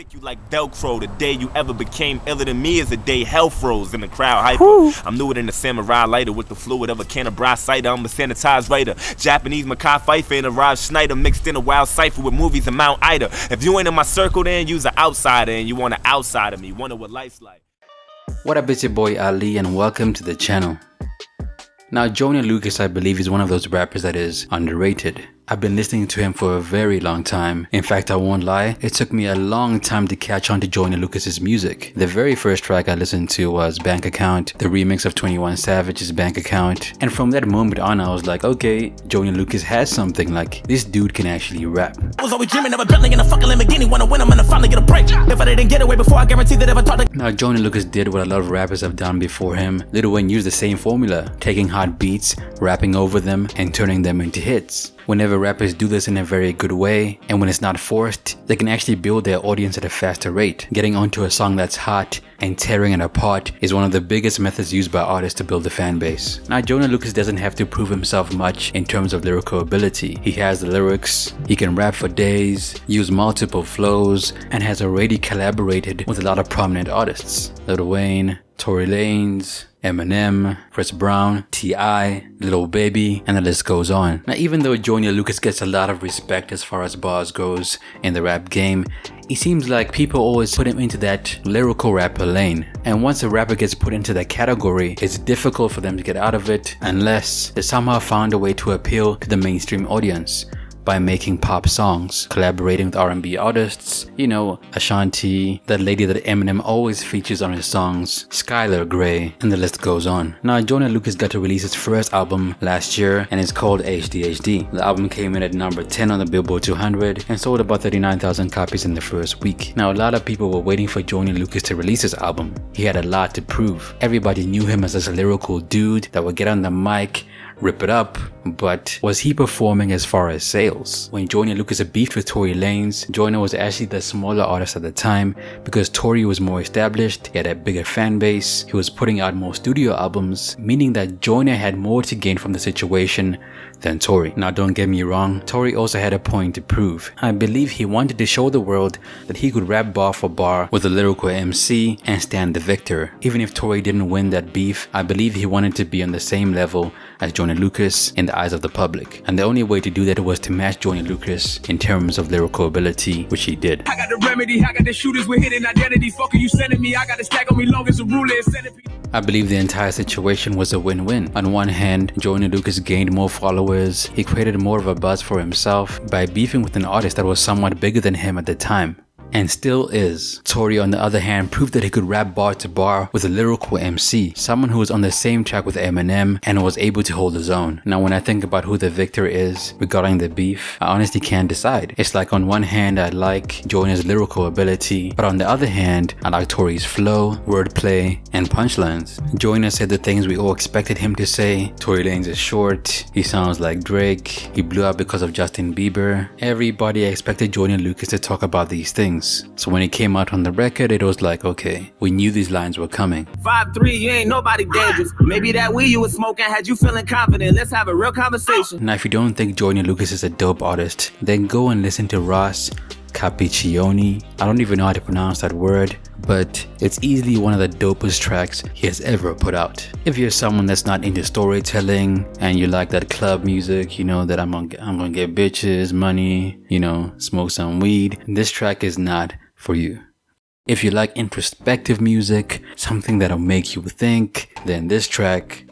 Stick you like Velcro. The day you ever became iller than me is the day hell froze in the crowd hyper. I'm newer than the samurai lighter with the fluid of a can of dry cider. I'm a sanitized writer. Japanese Makai Pfeiffer and a Raj Schneider mixed in a wild cipher with movies of Mount Ida. If you ain't in my circle, then you's an outsider and you want an outside of me. Wonder what life's like. What up, it's your boy Ali and welcome to the channel. Now, Joyner Lucas, I believe, is one of those rappers that is underrated. I've been listening to him for a very long time. In fact, I won't lie, it took me a long time to catch on to Joyner Lucas's music. The very first track I listened to was Bank Account, the remix of 21 Savage's Bank Account. And from that moment on, I was like, okay, Joyner Lucas has something, like, this dude can actually rap. I was always dreaming of a Bentley and a fucking Lamborghini. Wanna win, I'm gonna finally get a break. If I didn't get away before, I guarantee that if I talked to... Now, Joyner Lucas did what a lot of rappers have done before him. Lil Wayne used the same formula, taking hot beats, rapping over them, and turning them into hits. Whenever rappers do this in a very good way, and when it's not forced, they can actually build their audience at a faster rate. Getting onto a song that's hot and tearing it apart is one of the biggest methods used by artists to build a fan base. Now, Joyner Lucas doesn't have to prove himself much in terms of lyrical ability. He has the lyrics, he can rap for days, use multiple flows, and has already collaborated with a lot of prominent artists. Lil Wayne, Tory Lanez, Eminem, Chris Brown, T.I., Lil Baby, and the list goes on. Now, even though Joyner Lucas gets a lot of respect as far as bars goes in the rap game, it seems like people always put him into that lyrical rapper lane. And once a rapper gets put into that category, it's difficult for them to get out of it unless they somehow found a way to appeal to the mainstream audience by making pop songs, collaborating with R&B artists, you know, Ashanti, that lady that Eminem always features on his songs, Skylar Grey, and the list goes on. Now, Joyner Lucas got to release his first album last year, and it's called HDHD. The album came in at number 10 on the Billboard 200 and sold about 39,000 copies in the first week. Now, a lot of people were waiting for Joyner Lucas to release his album. He had a lot to prove. Everybody knew him as this lyrical dude that would get on the mic, rip it up, but was he performing as far as sales? When Joyner Lucas beefed with Tory Lanez, Joyner was actually the smaller artist at the time because Tory was more established, he had a bigger fan base, he was putting out more studio albums, meaning that Joyner had more to gain from the situation than Tory. Now, don't get me wrong, Tory also had a point to prove. I believe he wanted to show the world that he could rap bar for bar with a lyrical MC and stand the victor. Even if Tory didn't win that beef, I believe he wanted to be on the same level as Joyner Lucas in the eyes of the public. And the only way to do that was to match Joyner Lucas in terms of lyrical ability, which he did. I got the remedy, I got the shooters with hidden identity. Fuck you sending me, I got the stack on me long as a ruler and centipede. I believe the entire situation was a win-win. On one hand, Joyner Lucas gained more followers, he created more of a buzz for himself by beefing with an artist that was somewhat bigger than him at the time. And still is. Tory, on the other hand, proved that he could rap bar to bar with a lyrical MC, someone who was on the same track with Eminem and was able to hold his own. Now, when I think about who the victor is regarding the beef, I honestly can't decide. It's like on one hand, I like Joyner's lyrical ability, but on the other hand, I like Tory's flow, wordplay, and punchlines. Joyner said the things we all expected him to say. Tory Lanez is short, he sounds like Drake, he blew up because of Justin Bieber. Everybody expected Joyner Lucas to talk about these things. So when it came out on the record, it was like, okay, we knew these lines were coming. 5'3", you ain't nobody dangerous. Maybe that weed you was smoking had you feeling confident. Let's have a real conversation. Now, if you don't think Joyner Lucas is a dope artist, then go and listen to Ross Capiccioni. I don't even know how to pronounce that word, but it's easily one of the dopest tracks he has ever put out. If you're someone that's not into storytelling and you like that club music, you know, that I'm gonna get bitches, money, you know, smoke some weed, this track is not for you. If you like introspective music, something that'll make you think, then this track,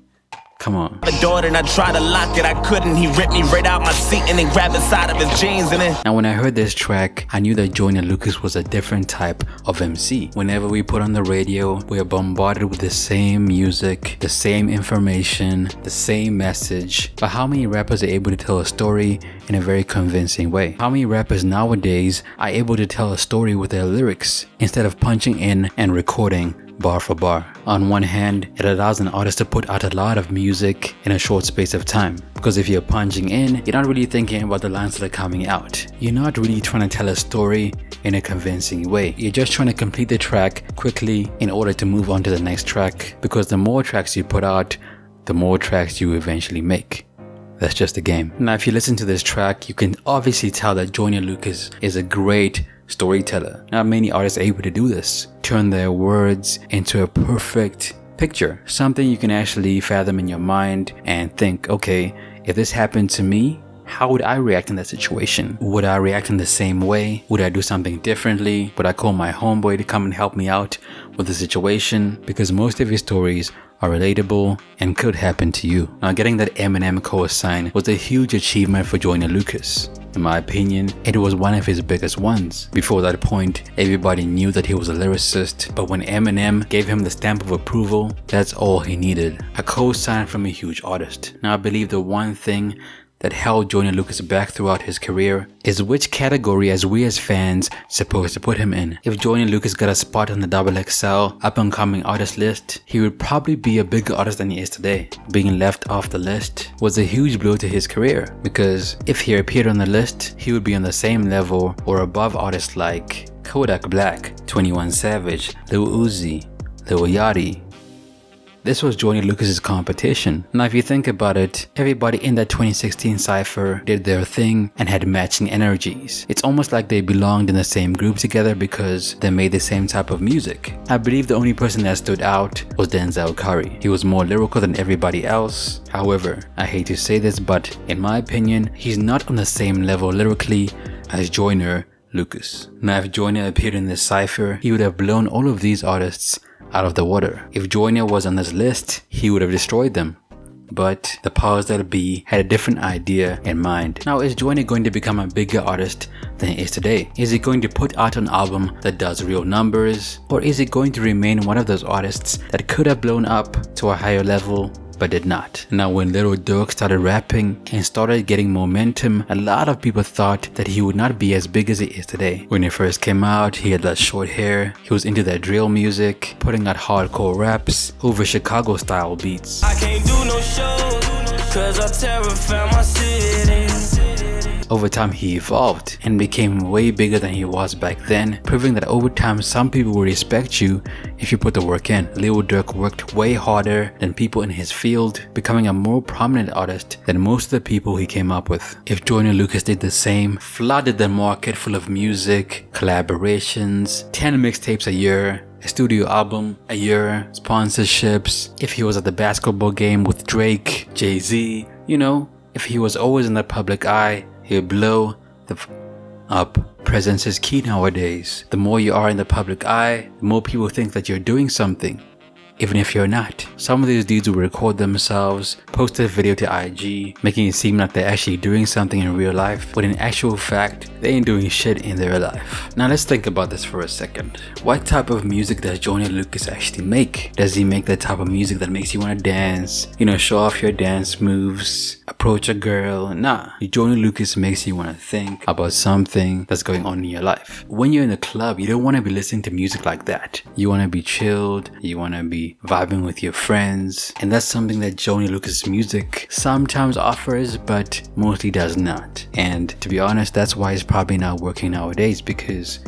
come on. The door and I tried to lock it, I couldn't. He ripped me right out my seat and then grabbed the side of his jeans and then... Now, when I heard this track, I knew that Joyner Lucas was a different type of MC. Whenever we put on the radio, we are bombarded with the same music, the same information, the same message. But how many rappers are able to tell a story in a very convincing way? How many rappers nowadays are able to tell a story with their lyrics instead of punching in and recording bar for bar? On one hand, it allows an artist to put out a lot of music in a short space of time, because if you're punching in, you're not really thinking about the lines that are coming out. You're not really trying to tell a story in a convincing way. You're just trying to complete the track quickly in order to move on to the next track, because the more tracks you put out, the more tracks you eventually make. That's just the game. Now, if you listen to this track, you can obviously tell that Joyner Lucas is a great storyteller. Not many artists are able to do this. Turn their words into a perfect picture. Something you can actually fathom in your mind and think, okay, if this happened to me, how would I react in that situation? Would I react in the same way? Would I do something differently? Would I call my homeboy to come and help me out with the situation? Because most of his stories are relatable and could happen to you. Now, getting that Eminem co-sign was a huge achievement for Joyner Lucas. In my opinion, it was one of his biggest ones. Before that point, everybody knew that he was a lyricist, but when Eminem gave him the stamp of approval, that's all he needed. A co-sign from a huge artist. Now, I believe the one thing that held Joyner Lucas back throughout his career is which category as we as fans supposed to put him in. If Joyner Lucas got a spot on the XXL up and coming artist list, he would probably be a bigger artist than he is today. Being left off the list was a huge blow to his career, because if he appeared on the list, he would be on the same level or above artists like Kodak Black, 21 Savage, Lil Uzi, Lil Yachty. This was Joyner Lucas's competition. Now, if you think about it, everybody in that 2016 cypher did their thing and had matching energies. It's almost like they belonged in the same group together because they made the same type of music. I believe the only person that stood out was Denzel Curry. He was more lyrical than everybody else. However, I hate to say this, but in my opinion, he's not on the same level lyrically as Joyner Lucas. Now, if Joyner appeared in this cypher, he would have blown all of these artists out of the water. If Joyner was on this list, he would have destroyed them. But the powers that be had a different idea in mind. Now, is Joyner going to become a bigger artist than he is today? Is he going to put out an album that does real numbers? Or is he going to remain one of those artists that could have blown up to a higher level but did not? Now, when Lil Durk started rapping and started getting momentum, a lot of people thought that he would not be as big as he is today. When he first came out, he had that short hair, he was into that drill music, putting out hardcore raps over Chicago style beats. I can't do no show, cause I terrified my city. Over time, he evolved and became way bigger than he was back then, proving that over time some people will respect you if you put the work in. Lil Durk worked way harder than people in his field, becoming a more prominent artist than most of the people he came up with. If Joyner Lucas did the same, flooded the market full of music, collaborations, 10 mixtapes a year, a studio album a year, sponsorships, if he was at the basketball game with Drake, Jay-Z, if he was always in the public eye, he'll blow the up. Presence is key nowadays. The more you are in the public eye, the more people think that you're doing something, even if you're not. Some of these dudes will record themselves, post a video to IG, making it seem like they're actually doing something in real life, but in actual fact, they ain't doing shit in their life. Now let's think about this for a second. What type of music does Joyner Lucas actually make? Does he make the type of music that makes you want to dance, show off your dance moves, approach a girl? Nah, Joyner Lucas makes you want to think about something that's going on in your life. When you're in the club, you don't want to be listening to music like that. You want to be chilled, you want to be vibing with your friends, and that's something that Joyner Lucas music sometimes offers but mostly does not. And to be honest, that's why it's probably not working nowadays, because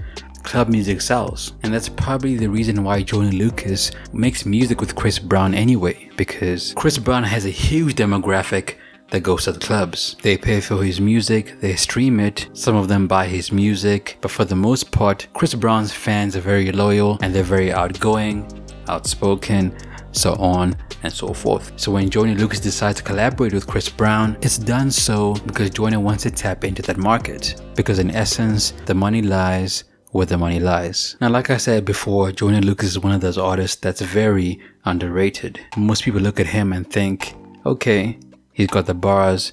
club music sells. And that's probably the reason why Joyner Lucas makes music with Chris Brown anyway, because Chris Brown has a huge demographic that goes to the clubs. They pay for his music, they stream it, some of them buy his music, but for the most part, Chris Brown's fans are very loyal and they're very outgoing, outspoken, so on and so forth. So when Joyner Lucas decides to collaborate with Chris Brown, it's done so because Joyner wants to tap into that market, because in essence, the money lies where the money lies. Now, like I said before, Joyner Lucas is one of those artists that's very underrated. Most people look at him and think, okay, he's got the bars,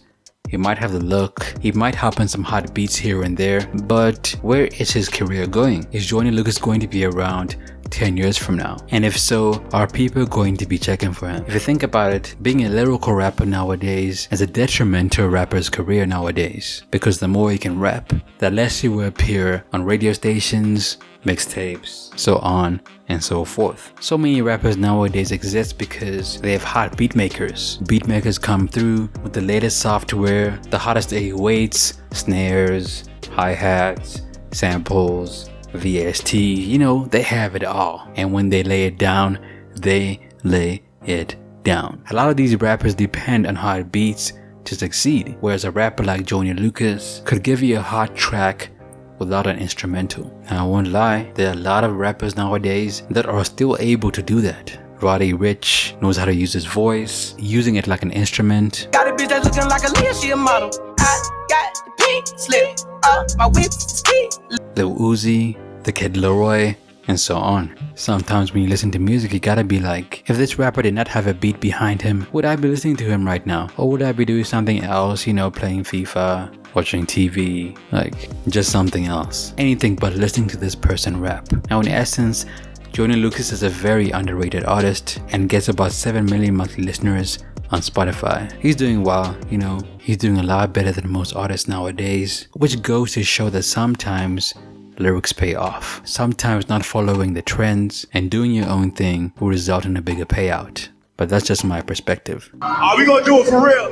he might have the look, he might hop on some hot beats here and there, but where is his career going? Is Joyner Lucas going to be around 10 years from now? And if so, are people going to be checking for him? If you think about it, being a lyrical rapper nowadays is a detriment to a rapper's career nowadays, because the more you can rap, the less you will appear on radio stations, mixtapes, so on and so forth. So many rappers nowadays exist because they have hot beat makers. Beat makers come through with the latest software, the hottest 808s, snares, hi-hats, samples, VST, they have it all. And when they lay it down, they lay it down. A lot of these rappers depend on hot beats to succeed, whereas a rapper like Joyner Lucas could give you a hot track without an instrumental. Now I won't lie, there are a lot of rappers nowadays that are still able to do that. Roddy Rich knows how to use his voice, using it like an instrument. Got a bitch that's looking like a Leah, she a model. I got the pink slip up my whip ski. Lil Uzi, the Kid Leroy, and so on. Sometimes when you listen to music, you gotta be like, if this rapper did not have a beat behind him, would I be listening to him right now? Or would I be doing something else, you know, playing FIFA, watching TV, like just something else? Anything but listening to this person rap. Now in essence, Joyner Lucas is a very underrated artist and gets about 7 million monthly listeners on Spotify. He's doing well, you know, he's doing a lot better than most artists nowadays, which goes to show that sometimes lyrics pay off. Sometimes not following the trends and doing your own thing will result in a bigger payout. But that's just my perspective. Are we gonna do it for real?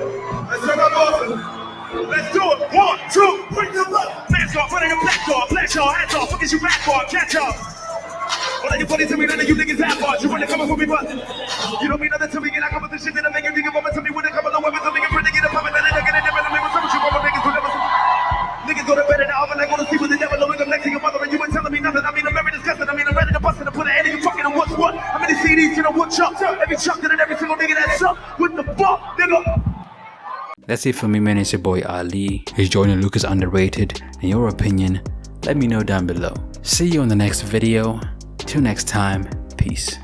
Let's turn up awesome. Let's do it. 1, 2, bring them up. Flash off, running a black door. Flash off, hands off. What is you back for? Catch up. Well, like you funny to me, none of you niggas have bought. You really coming for me, but you don't mean nothing to me. And I come with the shit that I make you think about to me. When they come along with me, and pretty get a pop and then I get a different name. Some shit from niggas who never niggas go to bed at the oven. I go to sleep with the devil. Knowing I'm next to your mother and you ain't telling me nothing. I mean, I'm very disgusted. I mean, I'm ready to bust it and put an end in your fucking and what's what. How many CDs, you know what chunk? Every chunk and every single nigga that's up. What the fuck, nigga? That's it for me, man. It's your boy Ali. Is Joyner Lucas underrated? In your opinion, let me know down below. See you in the next video. Till next time, peace.